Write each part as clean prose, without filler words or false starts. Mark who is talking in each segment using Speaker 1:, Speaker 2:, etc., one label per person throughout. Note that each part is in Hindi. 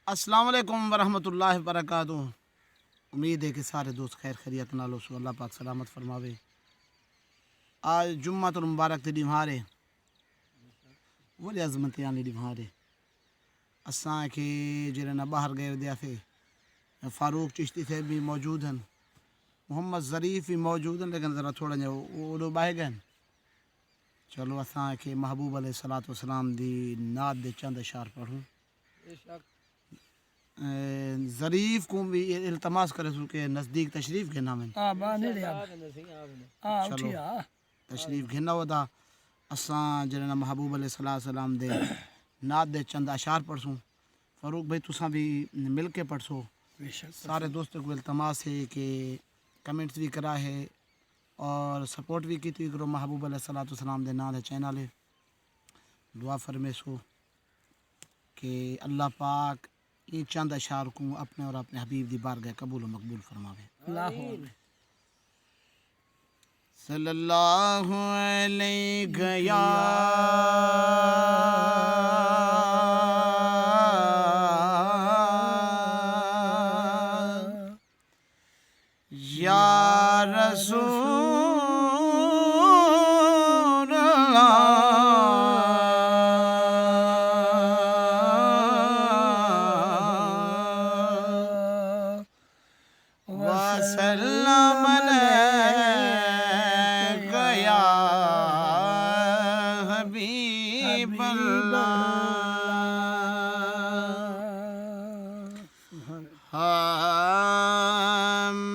Speaker 1: अस्सलाम वालेकुम वरहमतुल्लाहि वबरकातुहू। उम्मीद है कि सारे दोस्त खैर खैरियत नालो सो अल्लाह पाक सलामत फरमावे। आज जुम्मतुल मुबारक ते ॾींहुं वॾी अज़मत यानी ॾींहुं असांखे जॾहिं न ॿाहिरि गए वियासीं फ़ारूक चिश्ती साहिब भी मौजूद हैं, मोहम्मद ज़रीफ़ भी मौजूद हैं, लेकिन ज़रा थोड़ा जो ओॾो ॿाहि गए। चलो असांखे महबूब अलैहिस्सलातु वस्सलाम दी नात दे चंद अशार पढ़ूं। ज़रीफ़ को भी इल्तमास करे के नज़दीक तशरीफ़ घिना में चलो तशरीफ़ घिना वदा असां जॾहिं महबूब अलैहिस्सलाम दे नात दे चंद अशार पढ़सूं। फ़ारूक भाई तुसां भी मिल के पढ़सो। सारे दोस्तों को इल्तमास है कि कमेंट्स भी करा है और सपोर्ट भी की थी करो महबूब अलैहिस्सलाम दे नाल चैनल है। दुआ फरमेसो कि अल्लाह पाक ये चंद अशार को अपने और अपने हबीब दी बारगाह कबूल व मकबूल फरमावे। सल्लल्लाहु अलैहि या रसूल वसल्लम अलैका या हबीब अल्लाह।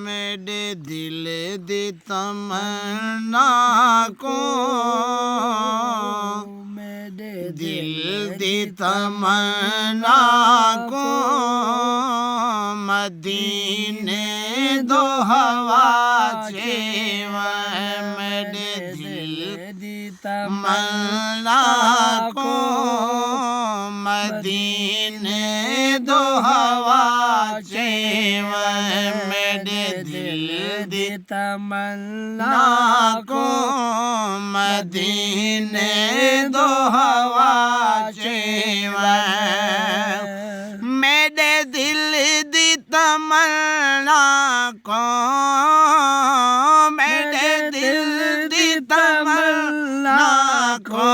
Speaker 1: मेरे दिल दी तमन्ना को दिल दी तमन्ना को मदीने दो हवा चेव। मेरे दिल दी तमन्ना को मदीने दो हवा चेव। मेरे दिल दी तमन्ना को मदीने दो हवा चेव। मेरे दिल दी तमन्ना को मेरे दिल दी तमन्ना को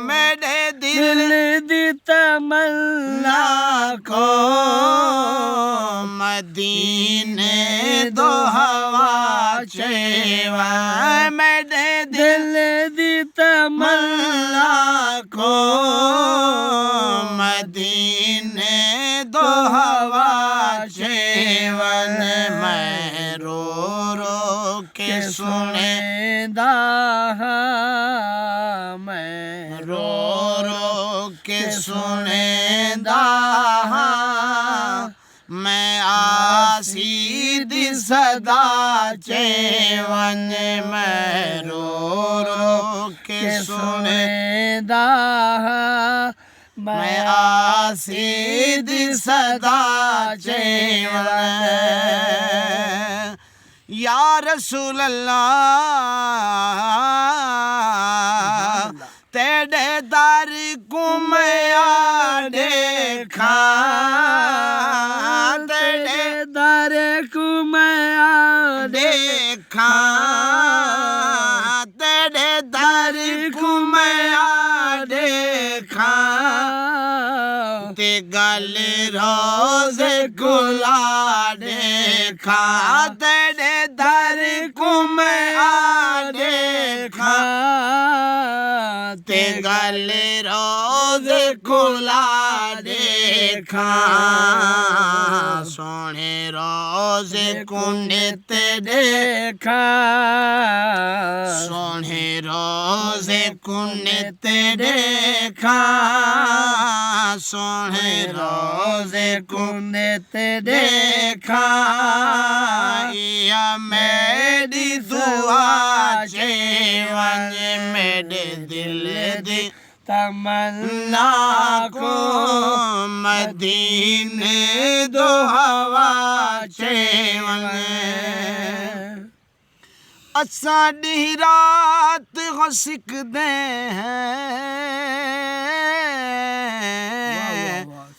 Speaker 1: मेरे दिल दी तमन्ना को मदीने दो हवा चेवा। मेरे दिल दी तमन्ना को मदीने दो हवा चेवन। मैं रो रो के सुनेंदा मैं रो रो के सुनेंदा मैं आसी दी सदा चेवन। मैं रो रो के सुनेंदा मैं आसी दी सदा चेवन। या रसूल अल्लाह तेरे दर को मैं देखा। तेरे दर को मैं देखा। तेरे दर को मैं देखा। ते गल रोज गुला देखा। तेरे दर को मैं देखा। ते गल रोज गुला देखा। सोने रोज कुंडत देखा। सोने रोज कुंडत देखा। सोने रोज कुंडत देखा। या मेरी दुआ चेवन। मेरे दिल दी तमन्ना को मदीने दो हवा चेवन। असाडी रात हो सिकदे हैं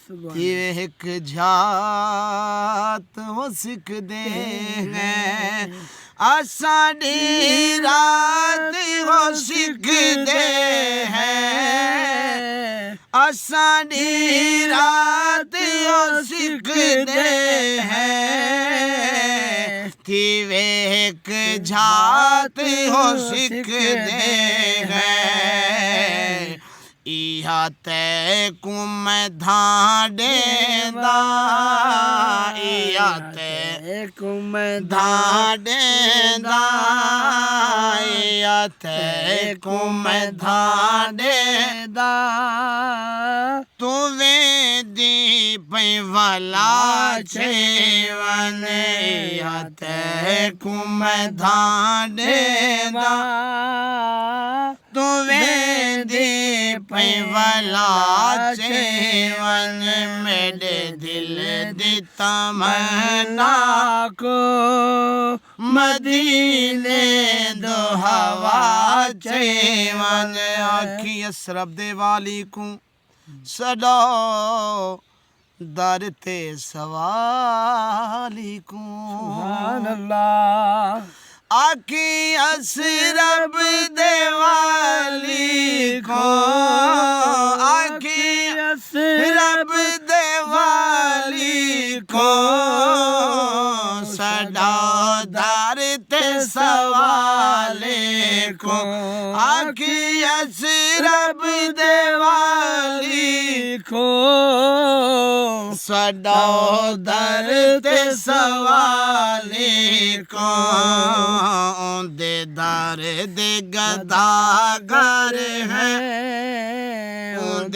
Speaker 1: थी वे एक जात हो सिखदे हैं असाडी रात हो सिखदे हैं असाडी रात हो सिखदे हैं थी वे एक जात हो सिखदे हैं इहा ते कुम धाडे दा इहा ते कुम धाडे दा इहा ते कुम धाडे दा तू वेदी पई वाला चेवन इहा ते कुम धाडे दा तू वेदी पई वाला चेवन मेरे दिल दी तमन्ना को मदीने दो हवा चेवन आखी असरब दे वाली को सदा दर ते सवाली को सुभान अल्लाह आखी असरब देवाली को आखी असरब देवाली को सदादार ते सवाले को आखी असरब देवाली को सदादार ते सवाले को दे दर दे गदागर है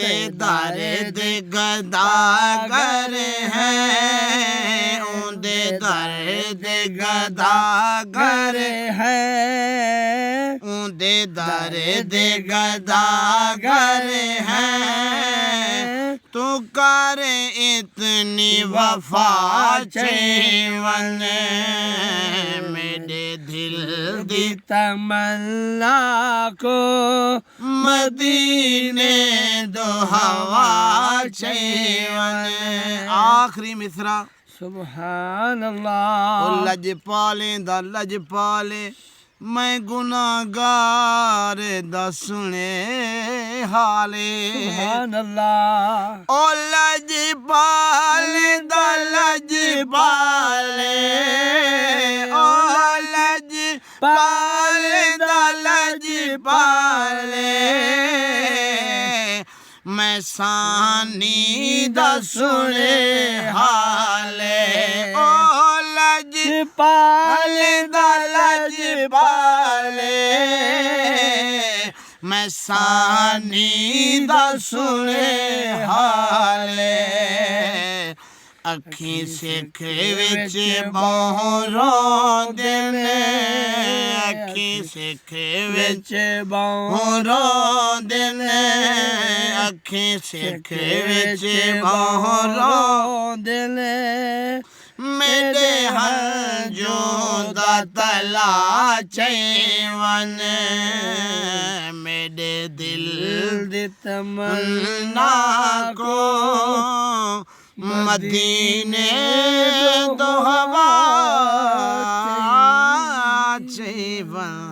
Speaker 1: दे दर दे गदागर है दे दर दे गदागर है दे दर दे गदागर है तू कर इतनी वफा चेवन मेरे दिल दी तमन्ना को मदीने दो हवा चेवन आखिरी मिसरा सुभान अल्लाह लज पाले दा लज पाले मैं गुनाहगार दा सुने हाले सुभान अल्लाह ओ लज पाले दा लज पाले ओ लज पाले दा लज पाले मैं सानी दा सुने हाले ओ लज पाले दा लज पाले मैं सानी दा सुने हाले अखी सिख विच बहुरोंदे ने अखी सिख विच बहुरोंदे ने अखी सिख विच बहुरोंदे ने मेरे हंजों दा तला चेवन मेरे दिल दी तमन्ना को मदीने दो हवा चेवन